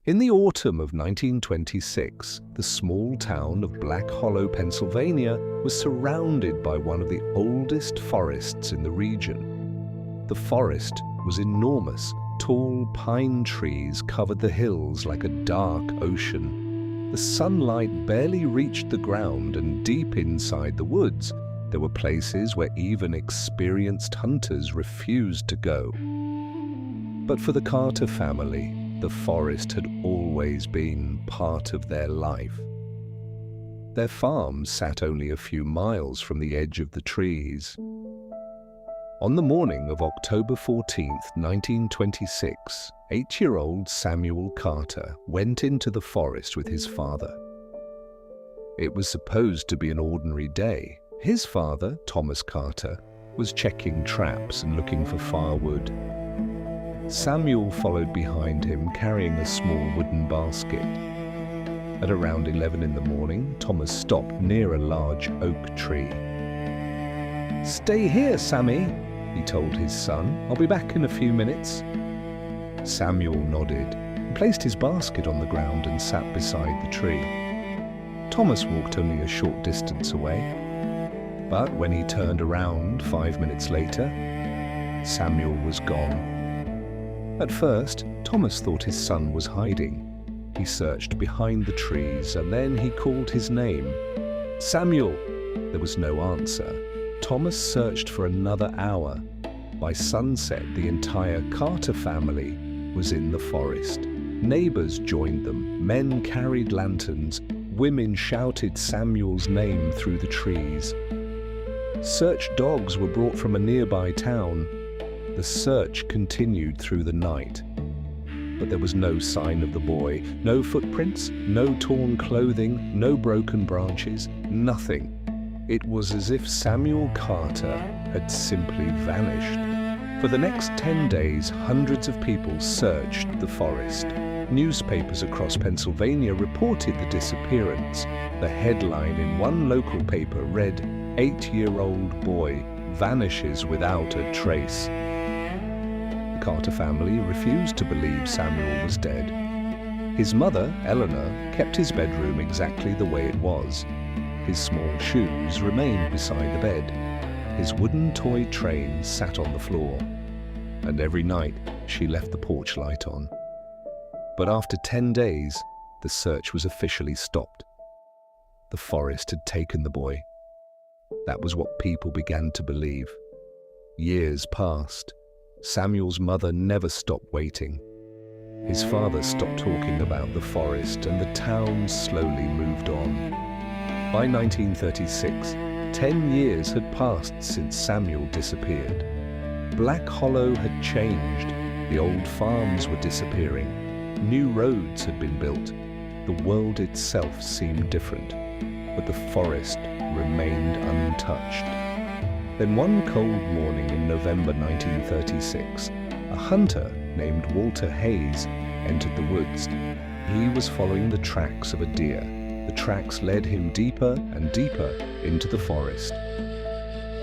In the autumn of 1926, the small town of Black Hollow, Pennsylvania, was surrounded by one of the oldest forests in the region. The forest was enormous. Tall pine trees covered the hills like a dark ocean. The sunlight barely reached the ground, and deep inside the woods, there were places where even experienced hunters refused to go. But for the Carter family, the forest had always been part of their life. Their farm sat only a few miles from the edge of the trees. On the morning of October 14, 1926, 8-year-old Samuel Carter went into the forest with his father. It was supposed to be an ordinary day. His father, Thomas Carter, was checking traps and looking for firewood. Samuel followed behind him, carrying a small wooden basket. At around 11 in the morning, Thomas stopped near a large oak tree. "Stay here, Sammy," he told his son. "I'll be back in a few minutes." Samuel nodded, placed his basket on the ground and sat beside the tree. Thomas walked only a short distance away. But when he turned around 5 minutes later, Samuel was gone. At first, Thomas thought his son was hiding. He searched behind the trees and then he called his name. "Samuel!" There was no answer. Thomas searched for another hour. By sunset, the entire Carter family was in the forest. Neighbors joined them. Men carried lanterns. Women shouted Samuel's name through the trees. Search dogs were brought from a nearby town. The search continued through the night. But there was no sign of the boy, no footprints, no torn clothing, no broken branches, nothing. It was as if Samuel Carter had simply vanished. For the next 10 days, hundreds of people searched the forest. Newspapers across Pennsylvania reported the disappearance. The headline in one local paper read, "8-year-old boy vanishes without a trace." The Carter family refused to believe Samuel was dead. His mother, Eleanor, kept his bedroom exactly the way it was. His small shoes remained beside the bed. His wooden toy train sat on the floor. And every night, she left the porch light on. But after 10 days, the search was officially stopped. The forest had taken the boy. That was what people began to believe. Years passed. Samuel's mother never stopped waiting. His father stopped talking about the forest, and the town slowly moved on. By 1936, 10 years had passed since Samuel disappeared. Black Hollow had changed. The old farms were disappearing. New roads had been built. The world itself seemed different, but the forest remained untouched. Then one cold morning in November 1936, a hunter named Walter Hayes entered the woods. He was following the tracks of a deer. The tracks led him deeper and deeper into the forest.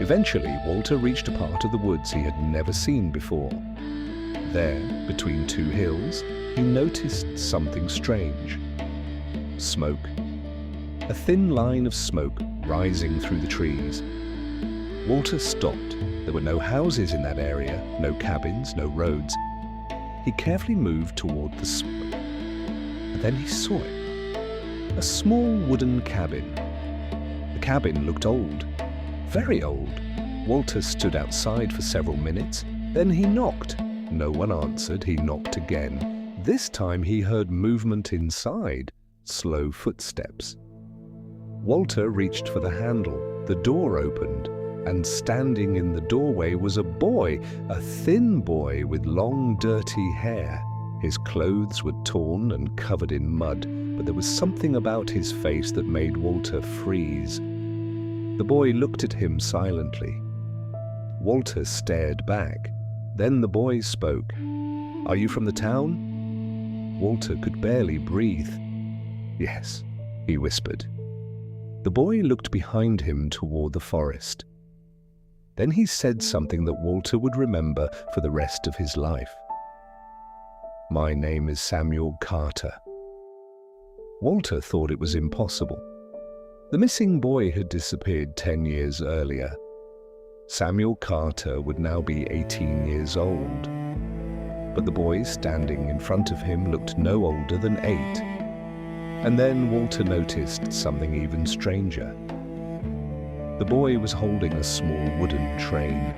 Eventually, Walter reached a part of the woods he had never seen before. There, between two hills, he noticed something strange. Smoke. A thin line of smoke rising through the trees. Walter stopped. There were no houses in that area, no cabins, no roads. He carefully moved toward the smoke. And then he saw it. A small wooden cabin. The cabin looked old, very old. Walter stood outside for several minutes. Then he knocked. No one answered. He knocked again. This time he heard movement inside, slow footsteps. Walter reached for the handle. The door opened, and standing in the doorway was a boy, a thin boy with long, dirty hair. His clothes were torn and covered in mud, but there was something about his face that made Walter freeze. The boy looked at him silently. Walter stared back. Then the boy spoke. "Are you from the town?" Walter could barely breathe. "Yes," he whispered. The boy looked behind him toward the forest. Then he said something that Walter would remember for the rest of his life. My name is Samuel Carter." Walter thought it was impossible. The missing boy had disappeared 10 years earlier. Samuel Carter would now be 18 years old. But the boy standing in front of him looked no older than 8. And then Walter noticed something even stranger. The boy was holding a small wooden train.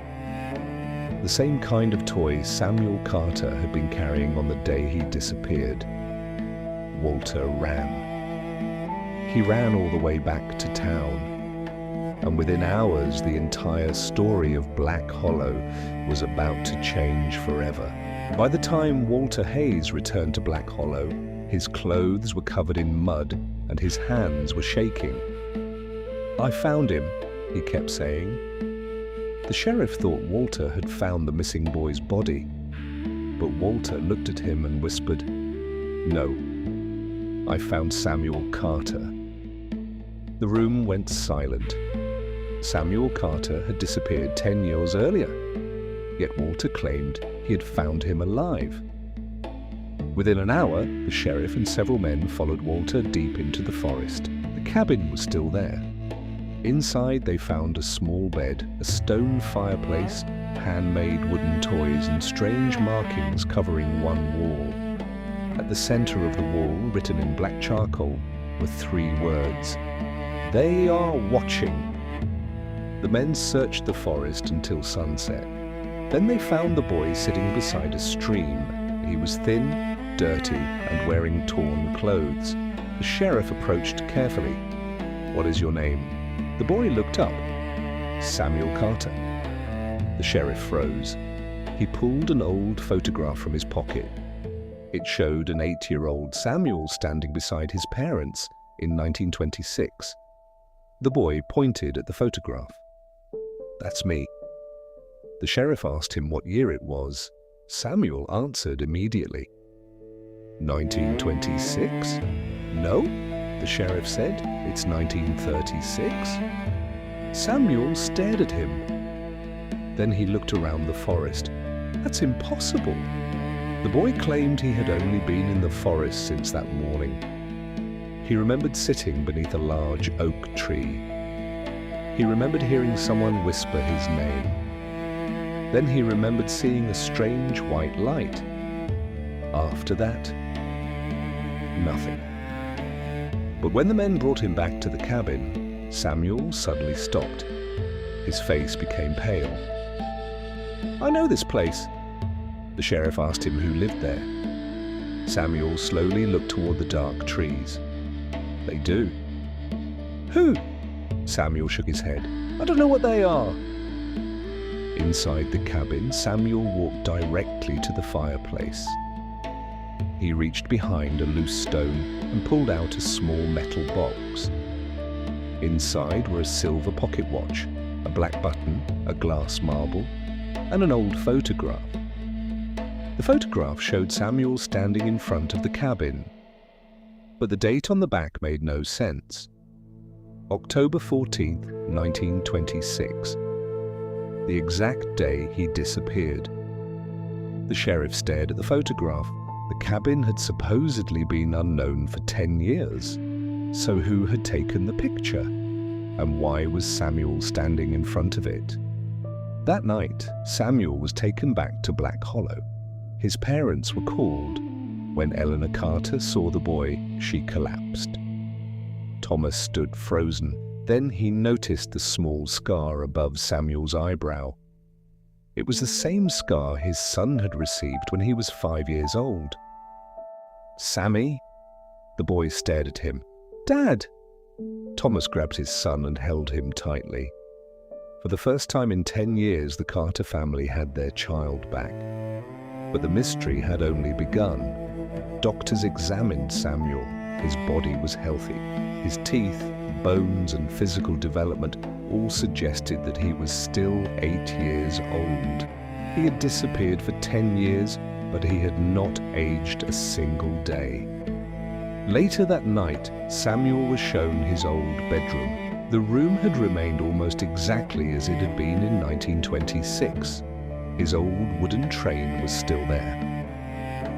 The same kind of toy Samuel Carter had been carrying on the day he disappeared. Walter ran. He ran all the way back to town. And within hours, the entire story of Black Hollow was about to change forever. By the time Walter Hayes returned to Black Hollow, his clothes were covered in mud and his hands were shaking. "I found him," he kept saying. The sheriff thought Walter had found the missing boy's body, but Walter looked at him and whispered, "No, I found Samuel Carter." The room went silent. Samuel Carter had disappeared 10 years earlier, yet Walter claimed he had found him alive. Within an hour, the sheriff and several men followed Walter deep into the forest. The cabin was still there. Inside, they found a small bed, a stone fireplace, handmade wooden toys, and strange markings covering one wall. At the center of the wall, written in black charcoal, were 3 words: "They are watching." The men searched the forest until sunset. Then they found the boy sitting beside a stream. He was thin, dirty, and wearing torn clothes. The sheriff approached carefully. "What is your name?" The boy looked up. "Samuel Carter." The sheriff froze. He pulled an old photograph from his pocket. It showed an 8-year-old Samuel standing beside his parents in 1926. The boy pointed at the photograph. "That's me." The sheriff asked him what year it was. Samuel answered immediately. 1926? "No," the sheriff said. "It's 1936. Samuel stared at him. Then he looked around the forest. "That's impossible." The boy claimed he had only been in the forest since that morning. He remembered sitting beneath a large oak tree. He remembered hearing someone whisper his name. Then he remembered seeing a strange white light. After that, nothing. But when the men brought him back to the cabin, Samuel suddenly stopped. His face became pale. "I know this place." The sheriff asked him who lived there. Samuel slowly looked toward the dark trees. "They do." "Who?" Samuel shook his head. "I don't know what they are." Inside the cabin, Samuel walked directly to the fireplace. He reached behind a loose stone and pulled out a small metal box. Inside were a silver pocket watch, a black button, a glass marble, and an old photograph. The photograph showed Samuel standing in front of the cabin, but the date on the back made no sense. October 14th, 1926. The exact day he disappeared. The sheriff stared at the photograph. The cabin had supposedly been unknown for 10 years. So who had taken the picture? And why was Samuel standing in front of it? That night, Samuel was taken back to Black Hollow. His parents were called. When Eleanor Carter saw the boy, she collapsed. Thomas stood frozen. Then he noticed the small scar above Samuel's eyebrow. It was the same scar his son had received when he was 5 years old. "Sammy?" The boy stared at him. "Dad!" Thomas grabbed his son and held him tightly. For the first time in 10 years, the Carter family had their child back. But the mystery had only begun. Doctors examined Samuel. His body was healthy. His teeth, bones, and physical development all suggested that he was still 8 years old. He had disappeared for 10 years, but he had not aged a single day. Later that night, Samuel was shown his old bedroom. The room had remained almost exactly as it had been in 1926. His old wooden train was still there.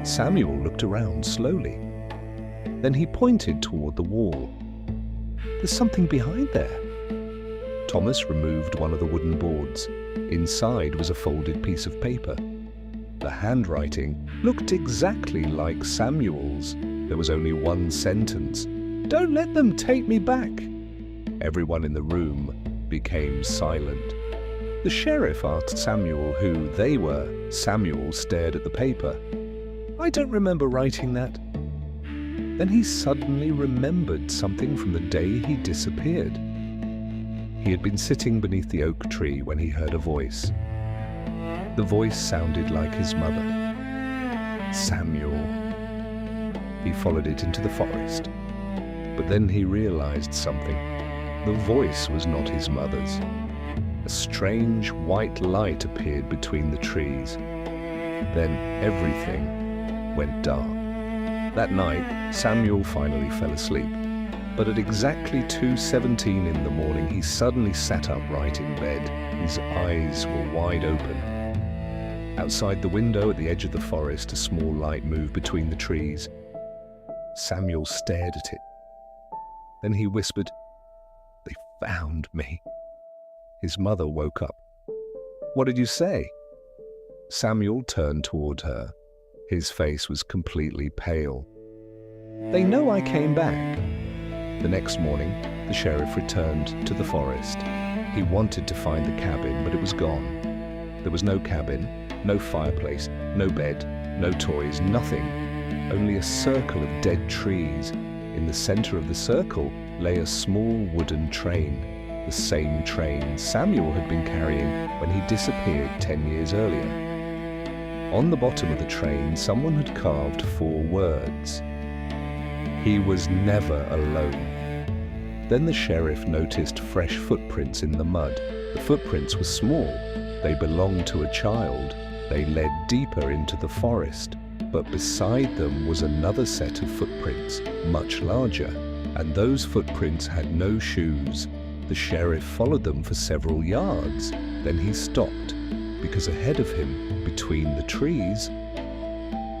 Samuel looked around slowly. Then he pointed toward the wall. "There's something behind there." Thomas removed one of the wooden boards. Inside was a folded piece of paper. The handwriting looked exactly like Samuel's. There was only one sentence: "Don't let them take me back." Everyone in the room became silent. The sheriff asked Samuel who they were. Samuel stared at the paper. "I don't remember writing that." Then he suddenly remembered something from the day he disappeared. He had been sitting beneath the oak tree when he heard a voice. The voice sounded like his mother. "Samuel." He followed it into the forest. But then he realized something. The voice was not his mother's. A strange white light appeared between the trees. Then everything went dark. That night, Samuel finally fell asleep. But at exactly 2:17 in the morning, he suddenly sat upright in bed. His eyes were wide open. Outside the window at the edge of the forest, a small light moved between the trees. Samuel stared at it. Then he whispered, "They found me." His mother woke up. "What did you say?" Samuel turned toward her. His face was completely pale. "They know I came back." The next morning, the sheriff returned to the forest. He wanted to find the cabin, but it was gone. There was no cabin, no fireplace, no bed, no toys, nothing. Only a circle of dead trees. In the center of the circle lay a small wooden train, the same train Samuel had been carrying when he disappeared 10 years earlier. On the bottom of the train, someone had carved 4 words. He was never alone. Then the sheriff noticed fresh footprints in the mud. The footprints were small. They belonged to a child. They led deeper into the forest. But beside them was another set of footprints, much larger, and those footprints had no shoes. The sheriff followed them for several yards. Then he stopped, because ahead of him, between the trees,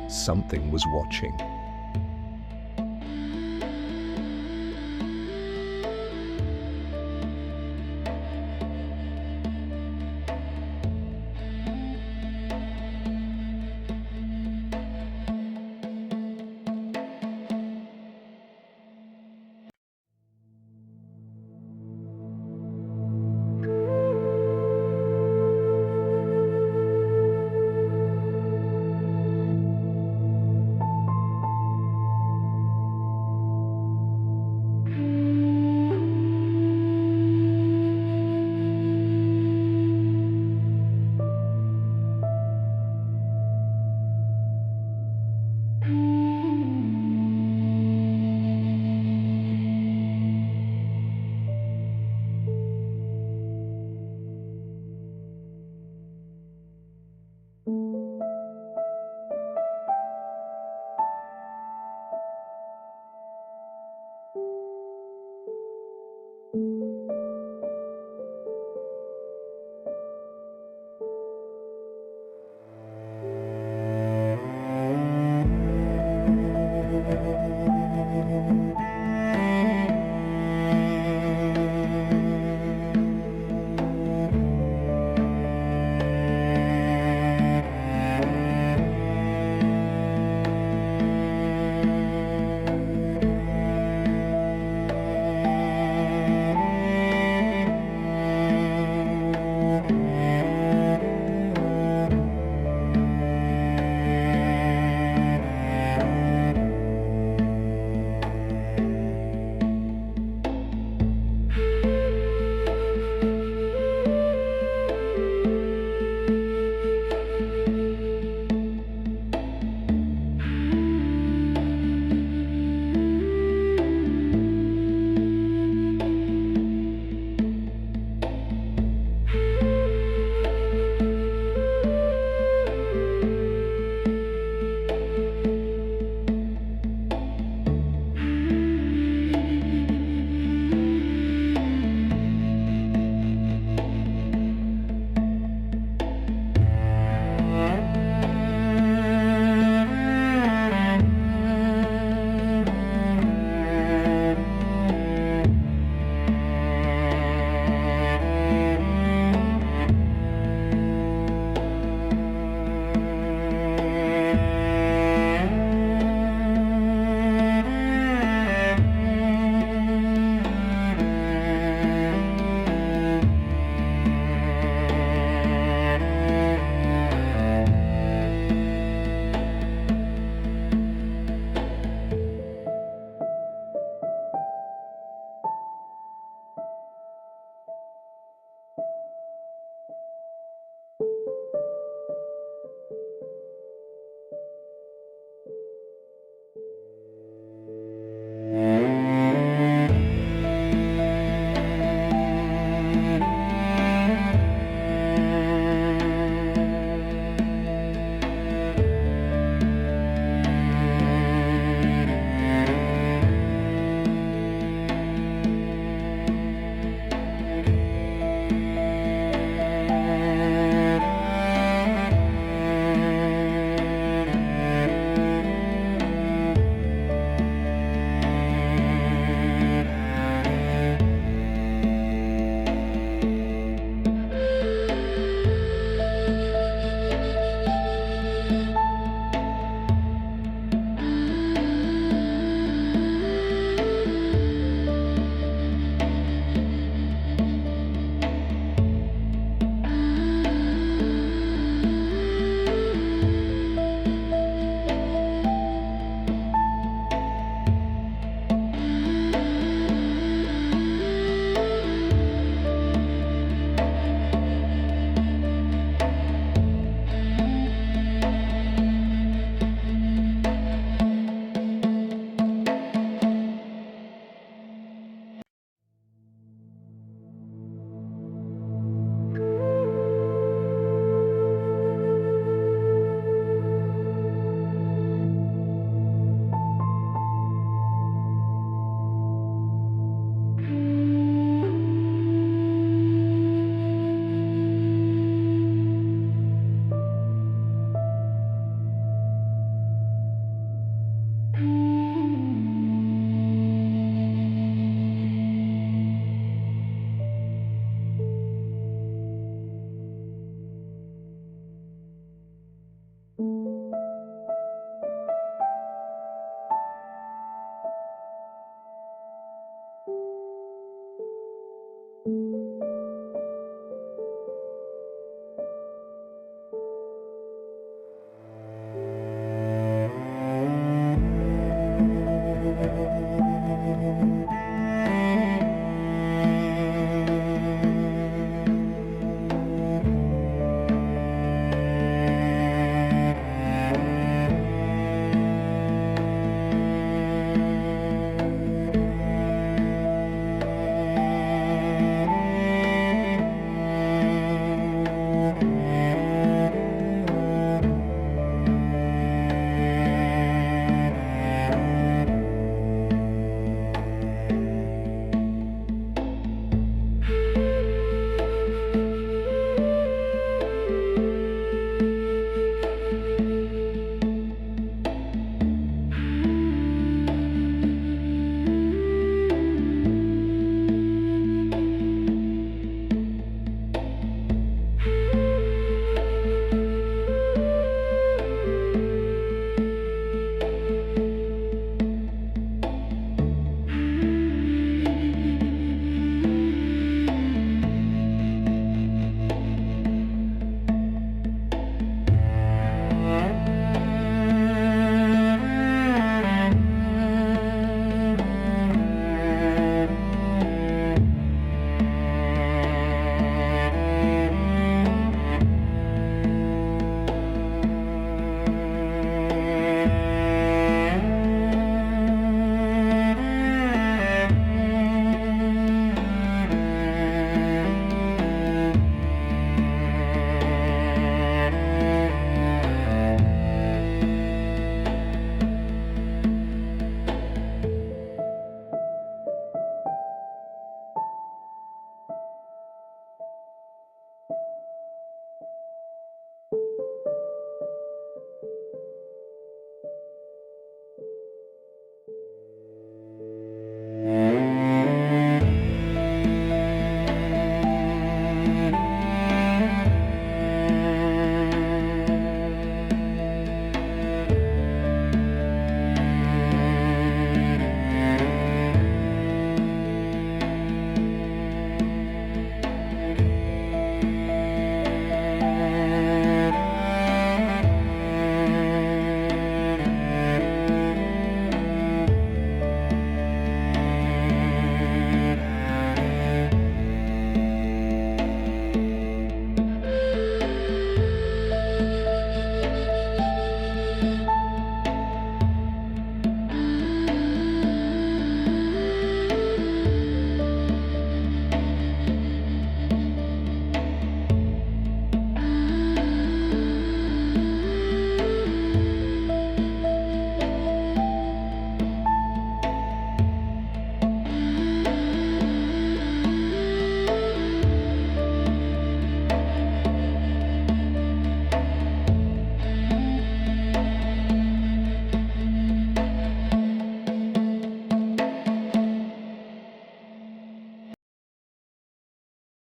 something was watching.